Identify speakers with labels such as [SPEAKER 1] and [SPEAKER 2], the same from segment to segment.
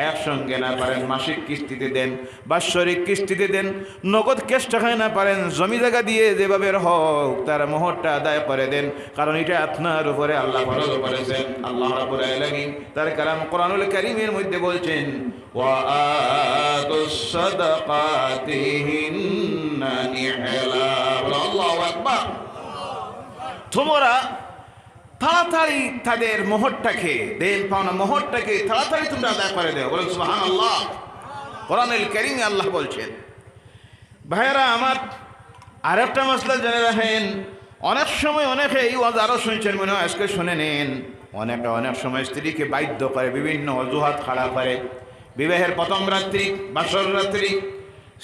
[SPEAKER 1] একসঙ্গে না পারেন মাসিক কিস্তিতে দেন, বাৎসরিক কিস্তিতে দেন, নগদ ক্যাশ টাকায় না পারেন জমি জায়গা দিয়ে যেভাবে হোক তার মোহরটা আদায় করে দেন, কারণ এটা আপনার উপরে আল্লাহ ফরজ করেছেন। আল্লাহ রাব্বুল আলামিন তার কালাম কোরআনুল কারীমের মধ্যে বলছেন, ওয়া আতুস সাদাকাতি হিন্না নিহলা। আল্লাহু আকবার। তোমরা তাড়াতাড়ি তাদের মোহরটাকে, দেন পাওনা মোহরটাকে তাড়াতাড়ি তোমরা আদায় করে দেও। বলেন সুবহানাল্লাহ। কোরআনুল কারীমে আল্লাহ বলছেন। ভাইয়েরা আমার, আরেকটা মাসলা জেনে রাখেন। অনেক সময় অনেকে এই ওয়াজ আরও শুনছেন, মনে হয় আজকে শুনে নেন। অনেকে অনেক সময় স্ত্রীকে বাধ্য করে, বিভিন্ন অজুহাত খাড়া করে। বিবাহের প্রথম রাত্রি, বাসর রাত্রি,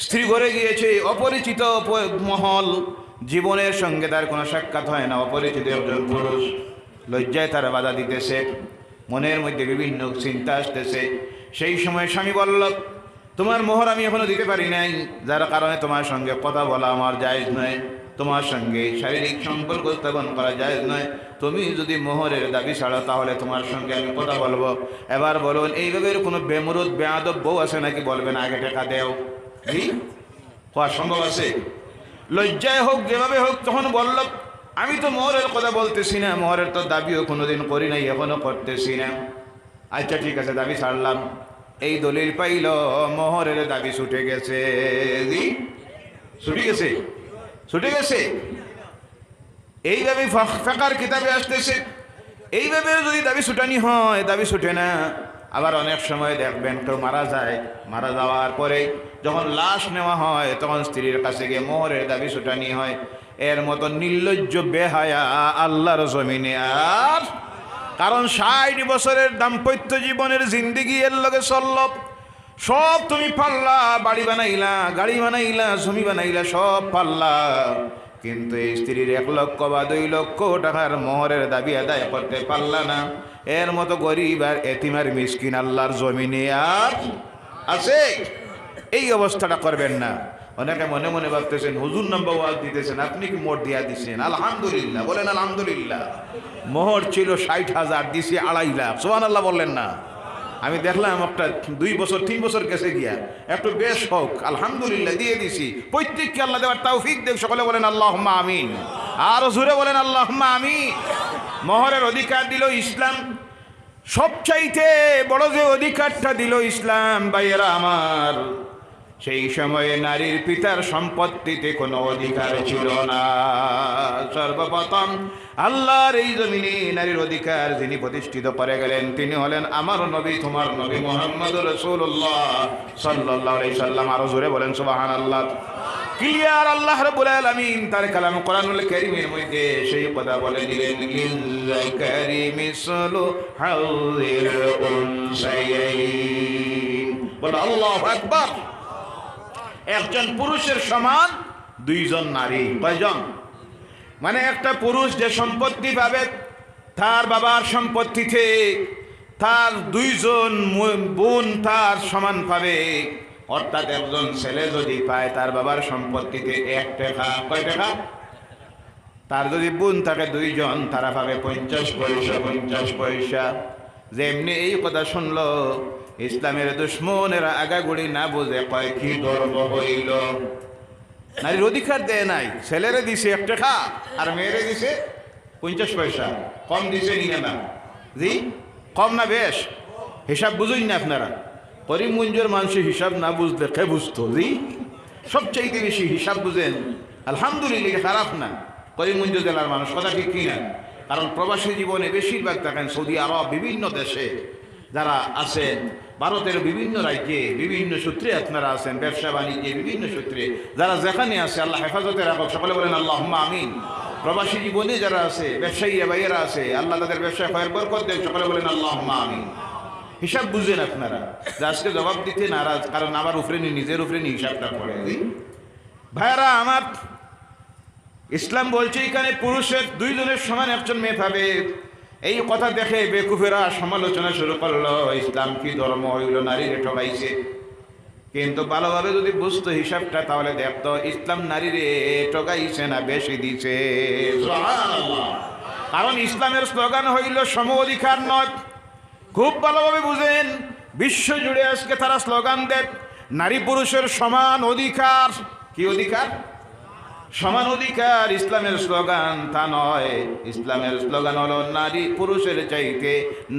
[SPEAKER 1] স্ত্রী ঘরে গিয়েছে, অপরিচিত মহল, জীবনের সঙ্গে তার কোনো সাক্ষাৎ হয় না, অপরিচিত একজন পুরুষ, লজ্জায় তারা বাধা দিতেছে, মনের মধ্যে বিভিন্ন চিন্তা আসতেছে। সেই সময় স্বামী বলল, তোমার মোহর আমি এখনো দিতে পারি নাই, যার কারণে তোমার সঙ্গে কথা বলা আমার জায়েজ নয়, তোমার সঙ্গে শারীরিক সম্পর্ক স্থাপন করা জায়েজ নয়। তুমি যদি মোহরের দাবি ছাড়ো তাহলে তোমার সঙ্গে আমি কথা বলবো। এবার বলুন, এইভাবে কোনো বেমরুদ বেয়াদব বউ আছে নাকি বলবেন আগে টাকা দেও? জি, হওয়া সম্ভব আছে? লজ্জায় হোক যেভাবে হোক তখন বলল, আমি তো মোহরের কথা বলতেছি না, মোহরের তো দাবিও কোনোদিন করি নাই, এখনো করতেছি না। আচ্ছা ঠিক আছে, দাবি ছাড়লাম। এই দলিল পাইল মোহরের দাবি ছুটে গেছে। জি, ছুটে গেছে, ছুটে গেছে। এইভাবে ফিকহের কিতাবে আসতেছে, এইভাবে যদি দাবি ছুটানি হয়, দাবি ছুটে না। আবার অনেক সময় দেখবেন কেউ মারা যায়, মারা যাওয়ার পরে যখন লাশ নেওয়া হয় তখন স্ত্রীর কাছে গিয়ে মোহরের দাবি ছুটানি হয়। এর মতো নির্লজ্জ বেহায়া আল্লাহর জমিনে আর, কারণ 60 বছরের দাম্পত্য জীবনের জিন্দিগি এর লগে চলল, সব তুমি পারলা, বাড়ি বানাইলা, গাড়ি বানাইলা, জমি বানাইলা, সব পারলা, কিন্তু এই স্ত্রীর 1 লক্ষ বা 2 লক্ষ টাকার মোহরের দাবি আদায় করতে পারলা না। এর মতো গরিব আর এতিম আর মিসকিন আল্লাহর জমিনে আর আছে? এই অবস্থাটা করবেন না। অনেকে মনে মনে ভাবতেছেন হুজুর নাম্বার ওয়াজ দিতেছেন, আপনি কি মোহর দিয়া দিচ্ছেন? আলহামদুলিল্লাহ, বলেন আলহামদুলিল্লাহ। মোহর ছিল 60,000, দিছি 2.5 লাখ। সুবহানাল্লাহ বললেন না? আমি দেখলাম একটা 2 বছর 3 বছর গেছে গিয়া, একটু বেশ হোক, আলহামদুলিল্লাহ দিয়ে দিছি। প্রত্যেককে আল্লাহ দেওয়ার তৌফিক দেখ। সকলে বলেন আল্লাহুম্মা আমিন। আর জোরে বলেন আল্লাহুম্মা আমিন। মোহরের অধিকার দিল ইসলাম, সবচাইতে বড় যে অধিকারটা দিল ইসলাম, ভাইয়েরা আমার, সেই সময়ে নারীর পিতার সম্পত্তিতে কোনো অধিকার ছিল না। সর্বপ্রথম আল্লাহর এই জমিনে নারীর অধিকার যিনি প্রতিষ্ঠিত করে গেলেন তিনি হলেন আমার নবী, তোমার নবী মুহাম্মদুর রাসূলুল্লাহ সাল্লাল্লাহু আলাইহি সাল্লাম। আরো জোরে বলেন সুবহানাল্লাহ। ক্লিয়ার। আল্লাহ রাব্বুল আলামিন তার কালাম কোরআনুল কারীমের মধ্যে সেই কথা বলে দিলেন, লিল-যাকারি মিসলু হাযিল উনসায়াইন। বলো আল্লাহু আকবার। একজন পুরুষের সমান 2 জন নারী। কয়জন? মানে একটা পুরুষ যে সম্পত্তি পাবে তার বাবার সম্পত্তিতে তার 2 জন বোন তার সমান পাবে। অর্থাৎ একজন ছেলে যদি পায় তার বাবার সম্পত্তিতে 1 টাকা, কয় টাকা? তার যদি বোন থাকে 2 জন, তারা পাবে 50 পয়সা, 50 পয়সা। যেমনি এই কথা শুনলো ইসলামের দুশ্মনেরা আগাগুড়ি না বুঝে কয় কি গর্ব হইল। নারীর অধিকার দেয় নাই, ছেলেরে দিছে 1 টাকা আর মেয়েরে দিছে 50 পয়সা। কম দিছে নিয়ে না? জি, কম না বেশ? হিসাব বুঝুন না আপনারা? করিমগঞ্জের মানুষের হিসাব না বুঝলে কে বুঝতো? জি, সবচাইতে বেশি হিসাব বুঝেন। আলহামদুলিল্লাহ, খারাপ না করিমগঞ্জ জেলার মানুষ, কথা ঠিক কিনা? কারণ প্রবাসী জীবনে বেশিরভাগ থাকেন সৌদি আরব, বিভিন্ন দেশে যারা আছেন, ভারতের বিভিন্ন রাজ্যে বিভিন্ন সূত্রে আপনারা আছেন, ব্যবসা বাণিজ্যে বিভিন্ন সূত্রে যারা যেখানে আছে আল্লাহ হেফাজতে রাখুক। সকলে বলেন আল্লাহুম্মা আমিন। প্রবাসী জীবনে যারা আছে, ব্যবসায়ী ভাইয়েরা আছে, আল্লাহ তাদের ব্যবসায় খয়ের বরকত দেন। সকলে বলেন আল্লাহুম্মা আমিন। হিসাব বুঝেন আপনারা, আজকে জবাব দিতে নারাজ, কারণ আমার উপরে নিজের উপরে হিসাবটা পড়ে। ভাইয়েরা আমার, ইসলাম বলছে এখানে পুরুষের 2 জনের সমান একজন মেয়ে পাবে। এই কথা দেখে বেকুফেরা সমালোচনা শুরু করলো, ইসলাম কি ধর্ম হইল নারীরে ঠকাইছে। কিন্তু ভালোভাবে যদি বুঝতো হিসাবটা তাহলে দেখতো ইসলাম নারীরে ঠকাইছে না বেশি দিছে। সুবহানাল্লাহ। কারণ ইসলামের স্লোগান হইল সম অধিকার নয়। খুব ভালোভাবে বুঝেন, বিশ্ব জুড়ে আজকে তারা স্লোগান দেয় নারী পুরুষের সমান অধিকার। কি অধিকার? সমান অধিকার। ইসলামের স্লোগান তা নয়। ইসলামের স্লোগান হলো নারী পুরুষের চাইতে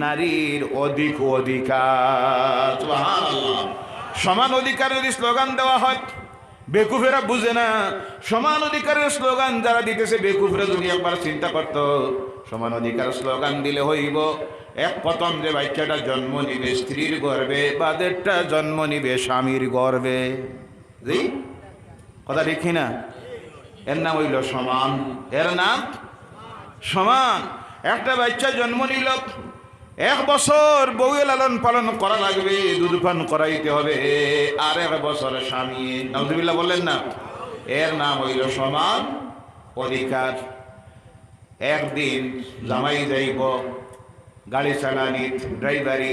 [SPEAKER 1] নারীর অধিক অধিকার। সুবহানাল্লাহ। সমান অধিকার যদি স্লোগান দেওয়া হয়, বেকুফেরা বুঝে না। সমান অধিকারের স্লোগান যারা দিতেছে বেকুফেরা যদি একবার চিন্তা করতো, সমান অধিকার স্লোগান দিলে হইব এক প্রথম যে বাচ্চাটা জন্ম নিবে স্ত্রীর গর্ভে, বাদেরটা জন্ম নিবে স্বামীর গর্ভে। জি কথা ঠিক না? এর নাম হইল সমান। এর নাম সমান। একটা বাচ্চা জন্ম নিল, 1 বছর বউয়ে লালন পালন করা লাগবে, দুধ পান করাইতে হবে, আর 1 বছর স্বামী। নাউজুবিল্লাহ বললেন না? এর নাম হইল সমান অধিকার। একদিন জামাই যাইব গাড়ি চালানি ড্রাইভারি,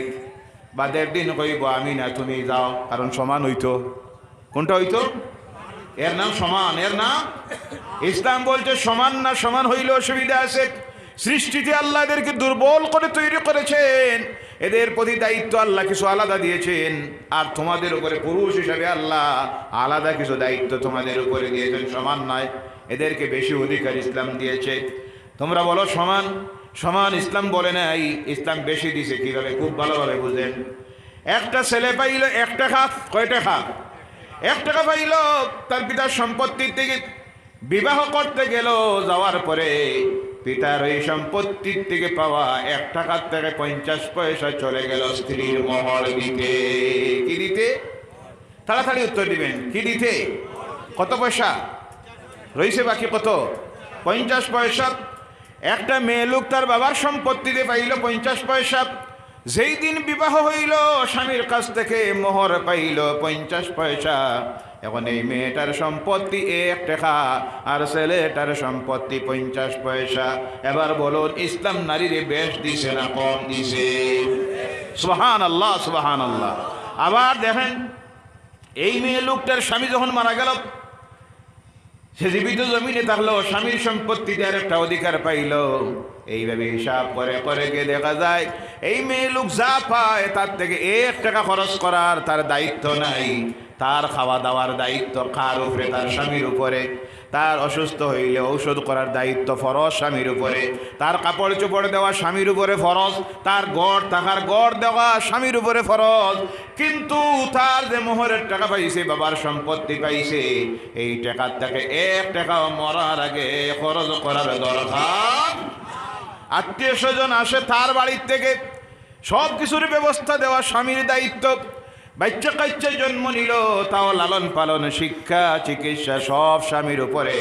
[SPEAKER 1] বাদের দিন কইব আমি না তুমি যাও, কারণ সমান হইতো। কোনটা হইতো? এর নাম সমান। এর নাম ইসলাম বলছে সমান না। সমান হইলে অসুবিধা আছে। সৃষ্টিতে আল্লাহ এদেরকে দুর্বল করে তৈরি করেছেন, এদের প্রতি দায়িত্ব আল্লাহ কিছু আলাদা দিয়েছেন, আর তোমাদের উপরে পুরুষ হিসাবে আল্লাহ আলাদা কিছু দায়িত্ব তোমাদের উপরে দিয়েছেন। সমান নয়, এদেরকে বেশি অধিকার ইসলাম দিয়েছে। তোমরা বলো সমান। সমান ইসলাম বলে নাই, ইসলাম বেশি দিছে। কিভাবে? খুব ভালোভাবে বুঝেন। একটা ছেলে পাইল 1 টাকা। কয় টাকা? 1 টাকা পাইল। তার পিতার সম্পত্তির থেকে বিবাহ করতে গেল, যাওয়ার পরে পিতার এই সম্পত্তির থেকে পাওয়া 1 টাকার থেকে 50 পয়সা চলে গেল স্ত্রীর মোহর দিতে। কি দিতে? তাড়াতাড়ি উত্তর দিবেন। কি দিতে? কত পয়সা রয়েছে বাকি? কত? 50 পয়সা। একটা মেয়ে লোক তার বাবার সম্পত্তিতে পাইল 50 পয়সা। যেই দিন বিবাহ হইল স্বামীর কাছ থেকে মোহর পাইল 50 পয়সা। এখন এই মেয়েটার সম্পত্তি 1 টাকা আর ছেলেটার সম্পত্তি 50 পয়সা। এবার বলুন ইসলাম নারীরে বেশ দিছে না কম দিছে? সুবহানাল্লাহ, সুবহানাল্লাহ। আবার দেখেন, এই মেয়ে লোকটার স্বামী যখন মারা গেল, সে জীবিত জমিনে থাকলো, স্বামীর সম্পত্তিতে আর একটা অধিকার পাইল। এইভাবে হিসাব করে করে গিয়ে দেখা যায় এই মেয়ে লোক যা পায় তার থেকে 1 টাকা খরচ করার তার দায়িত্ব নাই। তার খাওয়া দাওয়ার দায়িত্ব কার উপরে? তার স্বামীর উপরে। তার অসুস্থ হইলে ঔষধ করার দায়িত্ব ফরজ স্বামীর উপরে। তার কাপড় চোপড় দেওয়া স্বামীর উপরে ফরজ। তার গড় থাকার গড় দেওয়া স্বামীর উপরে ফরজ। কিন্তু তার যে মোহরের টাকা পাইছে, বাবার সম্পত্তি পাইছে, এই টাকার থেকে 1 টাকাও মরার আগে খরচ করার দরকার। আত্মীয় স্বজন আসে তার বাড়ির থেকে, সব কিছুর ব্যবস্থা দেওয়া স্বামীর দায়িত্ব। বাচ্চা কাচ্চা জন্ম নিল, তাও লালন পালন শিক্ষা চিকিৎসা সব স্বামীর উপরে।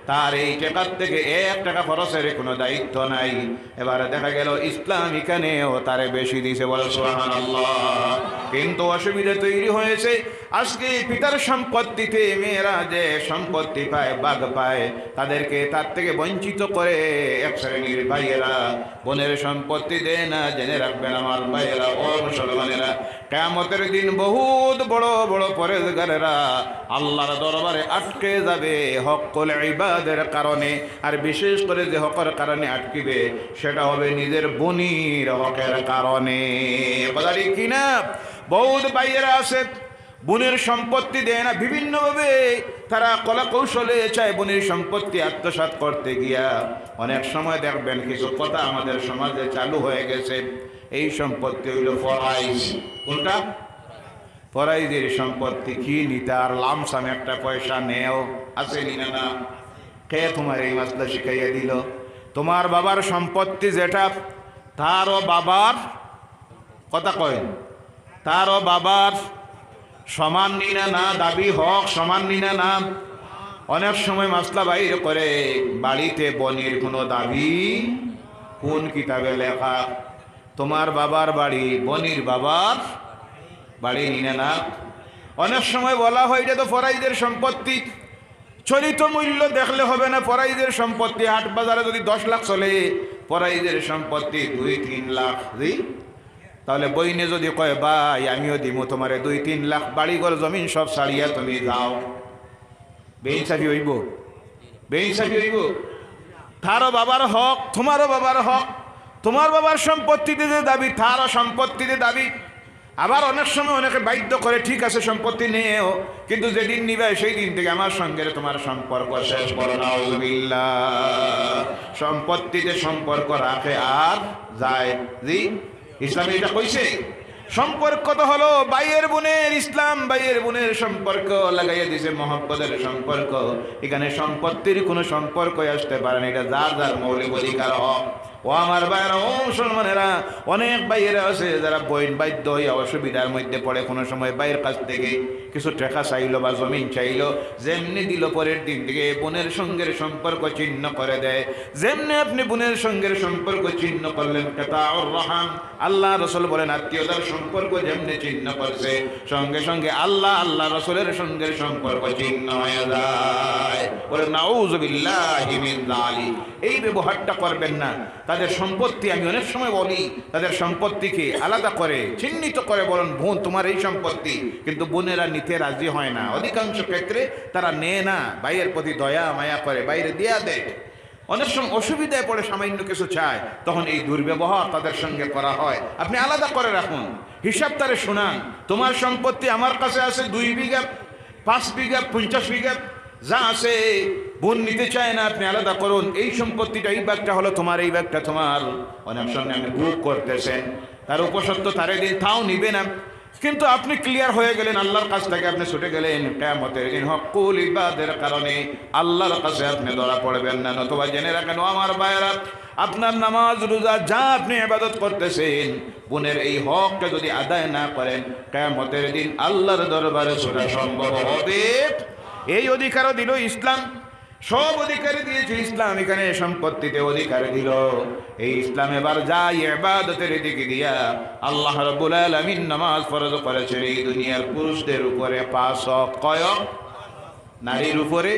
[SPEAKER 1] তার এই টাকার থেকে 1 টাকা খরচের কোনো দায়িত্ব নাই। এবারে দেখা গেল ইসলাম এখানেও তারে বেশি দিছে। বল সুবহানাল্লাহ। কিন্তু অসুবিধা তৈরি হয়েছে। আজকে পিতার সম্পত্তিতে মেয়েরা যে সম্পত্তি পায়, ভাগ পায়, তাদেরকে তার থেকে বঞ্চিত করে এক শ্রেণীর ভাইয়েরা বোনের সম্পত্তি দেয় না। জেনে রাখবেন আমার ভাইয়েরা ও মুসলমানেরা, কিয়ামতের দিন বহুত বড় বড় পরেজগারেরা আল্লাহর দরবারে আটকে যাবে হকুল ইবাদের কারণে। আর বিশেষ করে যে হকের কারণে আটকিবে সেটা হবে নিজের বোনের হকের কারণে। কথা ঠিক কিনা? বহুত ভাইয়েরা আছে বোনের সম্পত্তি দেয় না, বিভিন্নভাবে তারা কলা কৌশলে চায় বোনের সম্পত্তি আত্মসাৎ করতে গিয়া। অনেক সময় দেখবেন কিছু কথা আমাদের সমাজে চালু হয়ে গেছে। এই সম্পত্তি হইল ফরাইজ। কোনটা? ফরাইজের সম্পত্তি। কি নিতে আর লামসাম একটা পয়সা নেও আছে নি না? কে তোমার এই মাসলা শিখাইয়া দিল? তোমার বাবার সম্পত্তি যেটা, তারও বাবার কথা কয়, তারও বাবার সমান নিনা না দাবি, হক সমান নিনা না। অনেক সময় মাসলা বাইর করে বাড়িতে বনির কোনো দাবি। কোন কিতাবে লেখা? তোমার বাবার বাড়ি বনির বাবার বাড়ি নিনা না। অনেক সময় বলা হয় এটা তো ফরাইজের সম্পত্তি। চলিত মূল্য দেখলে হবে না। ফরাইজের সম্পত্তি হাট বাজারে যদি 10 লাখ চলে, ফরাইজের সম্পত্তি 2-3 লাখ। তাহলে বইনে যদি কয় ভাই আমিও দিমু তোমারে 2-3 লাখ, বাড়িঘর জমিন সব ছাড়িয়া তুমি যাও, বেইনসাফি হইব? বেইনসাফি হইব? তারও বাবার হক, তোমারও বাবার হক। তোমার বাবার সম্পত্তিতে যে দাবি, তারও সম্পত্তিতে দাবি। আবার অনেক সময় অনেকে বাধ্য করে, ঠিক আছে সম্পত্তি নিয়েও, কিন্তু যেদিন নিবে সেই দিন থেকে আমার সঙ্গে তোমার সম্পর্ক শেষ। বলো নাউযুবিল্লাহ। সম্পত্তিতে সম্পর্ক রাখে আর যায়, জি ইসলামে এটা কইছে। সম্পর্ক তো হলো ভাইয়ের বোনের, ইসলাম ভাইয়ের বোনের সম্পর্ক লাগাইয়া দিছে, মহব্বতের সম্পর্ক। এখানে সম্পত্তির কোনো সম্পর্ক আসতে পারে না, এটা যার যার মৌলিক অধিকার। ও আমার ভাইয়েরা, ও মুসলমানেরা, অনেক ভাইয়েরা আছে যারা বইন বাধ্য হইয়া অসুবিধার মধ্যে পড়ে, কোনো সময় ভাইয়ের কাছ থেকে কিছু টাকা চাইলো বা জমিন চাইলো, যেমনি দিল পরের দিন থেকে বোনের সঙ্গের সম্পর্ক ছিন্ন করে দেয়। যেমনি আপনি বোনের সঙ্গের সম্পর্ক ছিন্ন করলেন, কাতাউর রহম, আল্লাহ রসুল বলেন আত্মীয়তার সম্পর্ক যেমনি ছিন্ন করছে, সঙ্গে সঙ্গে আল্লাহ রসুলের সঙ্গের সম্পর্ক ছিন্ন হয়ে যায়। বলে নাউযুবিল্লাহি মিন যালিক। এই ব্যবহারটা করবেন না। তাদের সম্পত্তি, আমি অনেক সময় বলি, তাদের সম্পত্তিকে আলাদা করে চিহ্নিত করে বলেন, বোন তোমার এই সম্পত্তি, কিন্তু বোনেরা নিতে রাজি হয় না। অধিকাংশ ক্ষেত্রে তারা নেয় না, ভাইয়ের প্রতি দয়া মায়া করে বাইরে দিয়া দেয়। অনেক সময় অসুবিধায় পড়ে সামান্য কিছু চায়, তখন এই দুর্ব্যবহার তাদের সঙ্গে করা হয়। আপনি আলাদা করে রাখুন, হিসাব তারে শোনান, তোমার সম্পত্তি আমার কাছে আছে 2 বিঘা, 5 বিঘা, 50 বিঘা যা আছে, বোন নিতে চায় না, আপনি আলাদা করুন। এই সম্পত্তিটা, এই ব্যাগটা হলো তোমার, এই ব্যাগটা তোমার। অনেক সময় আপনি গ্রুপ করতেছেন, তার উপসত্ব তারে দিন, তাও নিবে না। কিন্তু আপনি ক্লিয়ার হয়ে গেলেন, আল্লাহর কাছ থেকে আপনি ছুটে গেলেন, কিয়ামতের দিন হকুল ইবাদের কারণে আল্লাহর কাছে আপনি ধরা পড়বেন না। নতুবা জেনে রাখেন ও আমার ভাইয়েরা, আপনার নামাজ রোজা যা আপনি ইবাদত করতেছেন, বোনের এই হকটা যদি আদায় না করেন, কিয়ামতের দিন আল্লাহর দরবারে ছোটা সম্ভব হবে। এই অধিকারও দিল ইসলাম, সব অধিকারই দিয়েছে ইসলাম। এখানে সম্পত্তিতে অধিকার দিল এই ইসলাম। এবার যাই ইবাদতের দিকে দিয়া, আল্লাহ রাব্বুল আলামিন নামাজ ফরজ করেছেন এই দুনিয়ার পুরুষদের উপরে 5 ওয়াক্ত। কয় ওয়াক্ত? নারীর উপরে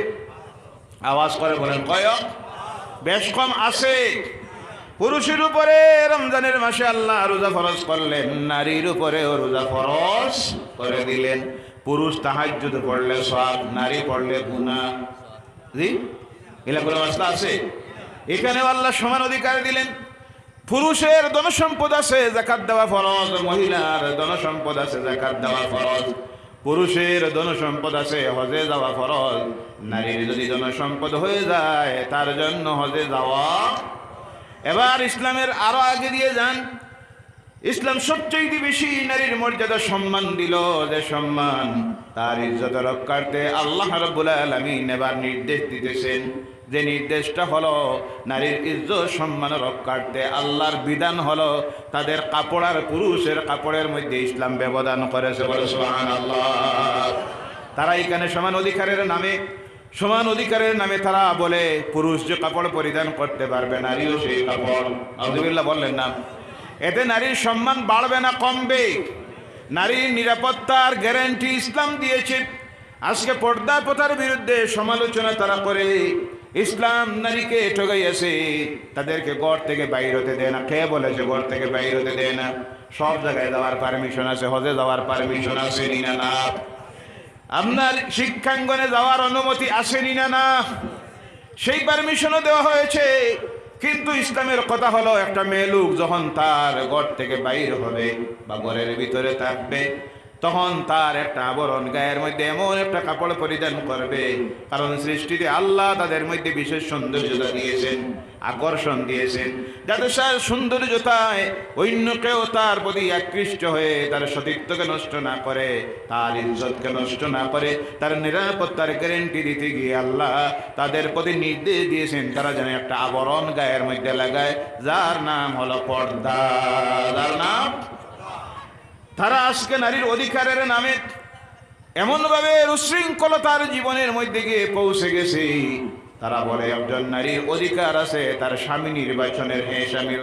[SPEAKER 1] আওয়াজ করে বলেন কয় ওয়াক্ত? বেশ কম আছে। পুরুষের উপরে রমজানের মাসে আল্লাহ রোজা ফরজ করলেন, নারীর উপরেও রোজা ফরজ করে দিলেন। পুরুষ তাহাজ্জুদ পড়লে সওয়াব, নারী পড়লে গুনাহ। জি, এলাকার মাসলা আছে। এখানেও আল্লাহ সমান অধিকার দিলেন। পুরুষের ধনসম্পদ আছে, যাকাত দেওয়া ফরজ। মহিলার ধনসম্পদ আছে, যাকাত দেওয়া ফরজ। পুরুষের ধনসম্পদ আছে, হজে যাওয়া ফরজ। নারীর যদি ধনসম্পদ হয়ে যায়, তার জন্য হজে যাওয়া। এবার ইসলামের আরো আগে দিয়ে যান। ইসলাম সবচেয়ে বেশি নারীর মর্যাদা সম্মান দিল, যে সম্মান তার ইজ্জত রক্ষার্থে আল্লাহ রাব্বুল আলামিন এবার নির্দেশ দিতেছেন, যে নির্দেশটা হলো নারীর ইজ্জত সম্মান রক্ষার্থে আল্লাহর বিধান হলো তাদের কাপড় আর পুরুষের কাপড়ের মধ্যে ইসলাম ব্যবধান করেছে। বলে সুবহানাল্লাহ। তারা এখানে সমান অধিকারের নামে তারা বলে পুরুষ যে কাপড় পরিধান করতে পারবে, নারীও সেই কাপড়। আলহামদুলিল্লাহ বললেন না? এতে নারীর সম্মান বাড়বে না কমবে? নারীর নিরাপত্তার গ্যারান্টি ইসলাম দিয়েছে। আজকে পর্দা প্রথার বিরুদ্ধে সমালোচনা তারা করে। ইসলাম নারীকে ঠগাইয়াছে, তাদেরকে ঘর থেকে বাইর হতে দেয় না। কে বলেছে ঘর থেকে বাইর হতে দেয় না? সব জায়গায় যাওয়ার পারমিশন আছে, হজে যাওয়ার পারমিশন আছে না? না। আপনার শিক্ষাঙ্গনে যাওয়ার অনুমতি আসেনি না? সেই পারমিশনও দেওয়া হয়েছে। কিন্তু ইসলামের কথা হলো, একটা মেয়ে লোক যখন তার ঘর থেকে বাইর হবে বা ঘরের ভিতরে থাকবে, তখন তার একটা আবরণ, গায়ের মধ্যে এমন একটা কাপড় পরিধান করবে, কারণ সৃষ্টিতে আল্লাহ তাদের মধ্যে বিশেষ সৌন্দর্যতা দিয়েছেন, আকর্ষণ দিয়েছেন, যাতে তার সৌন্দর্যতায় অন্য কেউ তার প্রতি আকৃষ্ট হয়ে তার সতীত্বকে নষ্ট না করে, তার ইজ্জতকে নষ্ট না করে, তার নিরাপত্তার গ্যারেন্টি দিতে গিয়ে আল্লাহ তাদের প্রতি নির্দেশ দিয়েছেন তারা যেন একটা আবরণ গায়ের মধ্যে লাগায়, যার নাম হলো পর্দা। যার নাম। তারা আজকে নারীর অধিকারের নামে এমনভাবে উশৃঙ্খলতার জীবনের মধ্যে গিয়ে পৌঁছে গেছে, তারা বলে একজন নারীর অধিকার আছে তার স্বামী নির্বাচনের। হ্যাঁ, স্বামীর